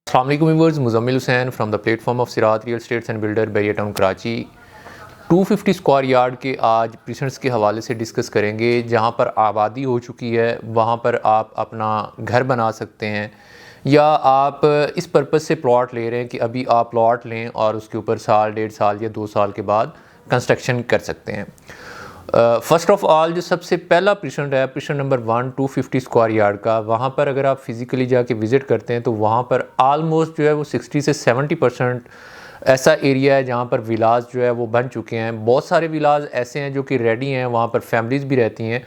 अस्सलाम वालेकुम viewers, Muzammil Hussain from the platform of Sirat real estates and builder Bahria town Karachi. 250 square yard के आज प्रीसेंट्स के हवाले से डिस्कस करेंगे। जहां पर आबादी हो चुकी है वहां पर आप अपना घर बना सकते हैं, या आप इस पर्पज़ से प्लॉट ले रहे हैं कि अभी आप प्लॉट लें और उसके ऊपर साल, 1.5 साल या 2 साल के बाद कंस्ट्रक्शन कर सकते हैं। फ़र्स्ट ऑफ़ ऑल जो सबसे पहला प्रीसेंट है, प्रीसेंट नंबर 1 250 स्क्वायर यार्ड का, वहाँ पर अगर आप फिज़िकली जाके विज़िट करते हैं तो वहाँ पर आलमोस्ट जो है वो 60 से 70% ऐसा एरिया है जहाँ पर विलाज जो है वो बन चुके हैं। बहुत सारे विलाज ऐसे हैं जो कि रेडी हैं, वहाँ पर फैमिलीज़ भी रहती हैं,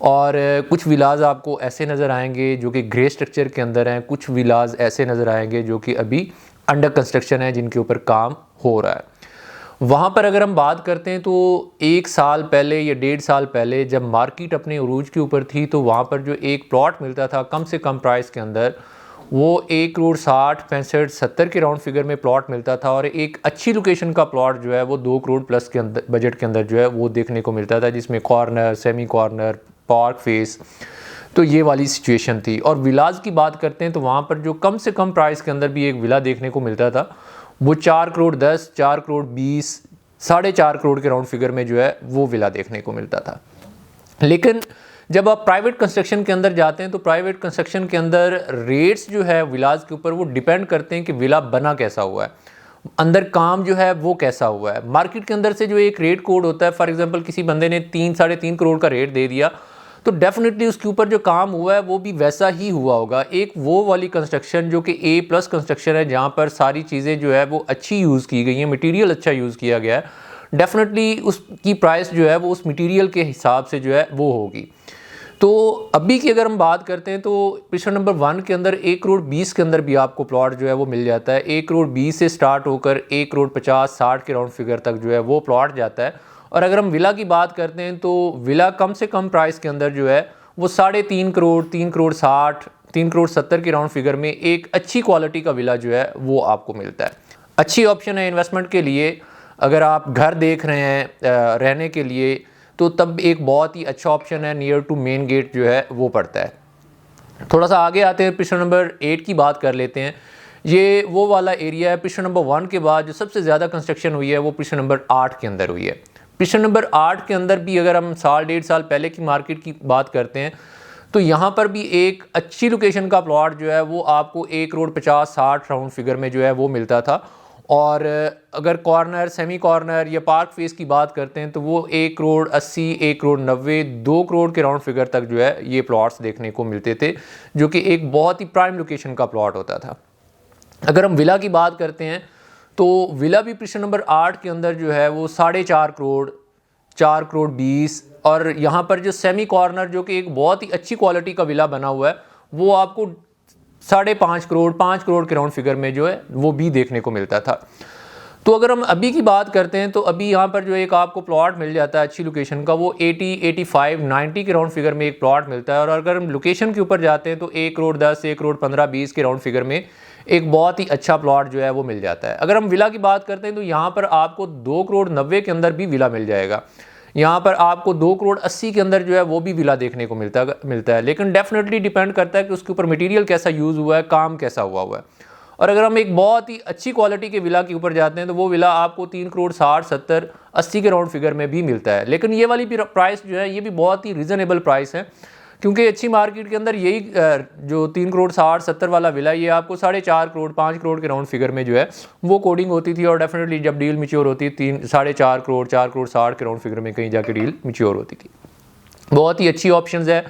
और कुछ विलाज आपको ऐसे नज़र आएंगे जो कि ग्रे स्ट्रक्चर के अंदर हैं, कुछ विलाज ऐसे नज़र आएंगे जो कि अभी अंडर कंस्ट्रक्शन है, जिनके ऊपर काम हो रहा है। वहाँ पर अगर हम बात करते हैं तो 1 साल पहले या 1.5 साल पहले जब मार्केट अपने उरूज के ऊपर थी, तो वहाँ पर जो एक प्लॉट मिलता था कम से कम प्राइस के अंदर, वो 1 करोड़ 60, 65, 70 के राउंड फिगर में प्लॉट मिलता था, और एक अच्छी लोकेशन का प्लॉट जो है वो 2 करोड़ प्लस के अंदर बजट के अंदर जो है वो देखने को मिलता था, जिसमें corner, semi corner, park face, तो ये वाली सिचुएशन थी। और विलाज की बात करते हैं तो वहाँ पर जो कम से कम प्राइस के अंदर भी एक विला देखने को मिलता था, वो 4 करोड़ 10, 4 करोड़ 20, 4.5 करोड़ के राउंड फिगर में जो है वो विला देखने को मिलता था। लेकिन जब आप प्राइवेट कंस्ट्रक्शन के अंदर जाते हैं तो प्राइवेट कंस्ट्रक्शन के अंदर रेट्स जो है विलाज के ऊपर वो डिपेंड करते हैं कि विला बना कैसा हुआ है, अंदर काम जो है वो कैसा हुआ है। मार्केट के अंदर से जो एक रेट कोड होता है, फॉर एग्जांपल किसी बंदे ने 3 साढ़े 3 करोड़ का रेट दे दिया, तो डेफिनेटली उसके ऊपर जो काम हुआ है वो भी वैसा ही हुआ होगा। एक वो वाली कंस्ट्रक्शन जो कि A+ कंस्ट्रक्शन है, जहाँ पर सारी चीज़ें जो है वो अच्छी यूज़ की गई हैं, मटेरियल अच्छा यूज़ किया गया है, डेफिनेटली उसकी प्राइस जो है वो उस मटेरियल के हिसाब से जो है वो होगी। तो अभी की अगर हम बात करते हैं तो प्रीसेंट नंबर 1 के अंदर 1 करोड़ 20 के अंदर भी आपको प्लॉट जो है वो मिल जाता है। 1 करोड़ 20 से स्टार्ट होकर 1 करोड़ 50, 60 के राउंड फिगर तक जो है वो प्लॉट जाता है। और अगर हम विला की बात करते हैं तो विला कम से कम प्राइस के अंदर जो है वो 3.5 करोड़, 3 करोड़ 60, 3 करोड़ 70 के राउंड फिगर में एक अच्छी क्वालिटी का विला जो है वो आपको मिलता है। अच्छी ऑप्शन है इन्वेस्टमेंट के लिए। अगर आप घर देख रहे हैं रहने के लिए, तो तब एक बहुत ही अच्छा ऑप्शन है, नियर टू मेन गेट जो है वो पड़ता है। थोड़ा सा आगे आते हैं, प्रीसेंट नंबर 8 की बात कर लेते हैं। ये वो वाला एरिया है, प्रीसेंट नंबर 1 के बाद जो सबसे ज़्यादा कंस्ट्रक्शन हुई है वो प्रीसेंट नंबर 8 के अंदर हुई है। प्रीसेंट नंबर 8 के अंदर भी अगर हम साल, 1.5 साल पहले की मार्केट की बात करते हैं तो यहाँ पर भी एक अच्छी लोकेशन का प्लॉट जो है वो आपको 1 करोड़ 50, 60 राउंड फिगर में जो है वो मिलता था। और अगर कॉर्नर, सेमी कॉर्नर या पार्क फेस की बात करते हैं तो वो 1 करोड़ 80, 1 करोड़ 90, 2 करोड़ के राउंड फिगर तक जो है ये प्लॉट्स देखने को मिलते थे, जो कि एक बहुत ही प्राइम लोकेशन का प्लॉट होता था। अगर हम विला की बात करते हैं तो विला भी प्रीसेंट नंबर 8 के अंदर जो है वो 4.5 करोड़, 4 करोड़ 20, और यहाँ पर जो सेमी कॉर्नर जो कि एक बहुत ही अच्छी क्वालिटी का विला बना हुआ है, वो आपको 5.5 करोड़, 5 करोड़ के राउंड फिगर में जो है वो भी देखने को मिलता था। तो अगर हम अभी की बात करते हैं तो अभी यहाँ पर जो एक आपको प्लॉट मिल जाता है अच्छी लोकेशन का, वो 80, 85, 90 के राउंड फिगर में एक प्लॉट मिलता है। और अगर हम लोकेशन के ऊपर जाते हैं तो 1 करोड़ 10, 1 करोड़ 15, 20 के राउंड फिगर में एक बहुत ही अच्छा प्लॉट जो है वो मिल जाता है। अगर हम विला की बात करते हैं तो यहाँ पर आपको 2 करोड़ 90 के अंदर भी विला मिल जाएगा। यहाँ पर आपको 2 करोड़ 80 के अंदर जो है वो भी विला देखने को मिलता है। लेकिन डेफिनेटली डिपेंड करता है कि उसके ऊपर मटेरियल कैसा यूज़ हुआ है, काम कैसा हुआ है। और अगर हम एक बहुत ही अच्छी क्वालिटी के विला के ऊपर जाते हैं तो वो विला आपको 3 करोड़ 60, 70, 80 के राउंड फिगर में भी मिलता है। लेकिन ये वाली प्राइस जो है ये भी बहुत ही रीज़नेबल प्राइस है, क्योंकि अच्छी मार्केट के अंदर यही जो 3 करोड़ 60, 70 वाला विला ये आपको 4.5 करोड़, 5 करोड़ के राउंड फिगर में जो है वो कोडिंग होती थी। और डेफिनेटली जब डील मैच्योर होती थी 4.5 करोड़, 4 करोड़ 60 के राउंड फिगर में कहीं जाके डील मैच्योर होती थी। बहुत ही अच्छी ऑप्शंस है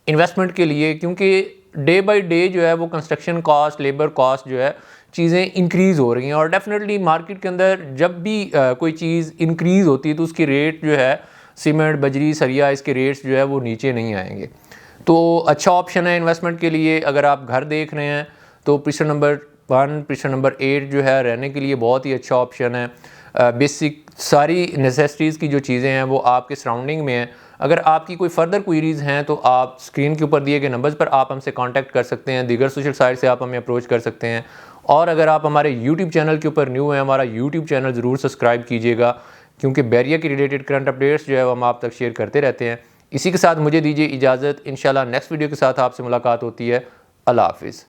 इन्वेस्टमेंट के लिए, क्योंकि डे बाय डे जो है वो कंस्ट्रक्शन कॉस्ट, लेबर कॉस्ट जो है चीज़ें इंक्रीज़ हो रही हैं। और डेफिनेटली मार्केट के अंदर जब भी कोई चीज़ इंक्रीज़ होती है तो उसकी रेट जो है, सीमेंट, बजरी, सरिया, इसके रेट्स जो है वो नीचे नहीं आएंगे। तो अच्छा ऑप्शन है इन्वेस्टमेंट के लिए। अगर आप घर देख रहे हैं तो प्रीसेंट नंबर 1, प्रीसेंट नंबर 8 जो है रहने के लिए बहुत ही अच्छा ऑप्शन है। बेसिक सारी नेसेसिटीज़ की जो चीज़ें हैं वो आपके सराउंडिंग में हैं। अगर आपकी कोई फर्दर क्वेरीज़ हैं तो आप स्क्रीन के ऊपर दिए गए नंबर्स पर आप हमसे कांटेक्ट कर सकते हैं। दीगर सोशल साइट से आप हमें अप्रोच कर सकते हैं। और अगर आप हमारे यूट्यूब चैनल के ऊपर न्यू हैं, हमारा यूट्यूब चैनल ज़रूर सब्सक्राइब कीजिएगा, क्योंकि बैरिया की रिलेटेड करंट अपडेट्स जो है वो हम आप तक शेयर करते रहते हैं। इसी के साथ मुझे दीजिए इजाज़त। इंशाल्लाह नेक्स्ट वीडियो के साथ आपसे मुलाकात होती है। अल्लाह हाफिज़।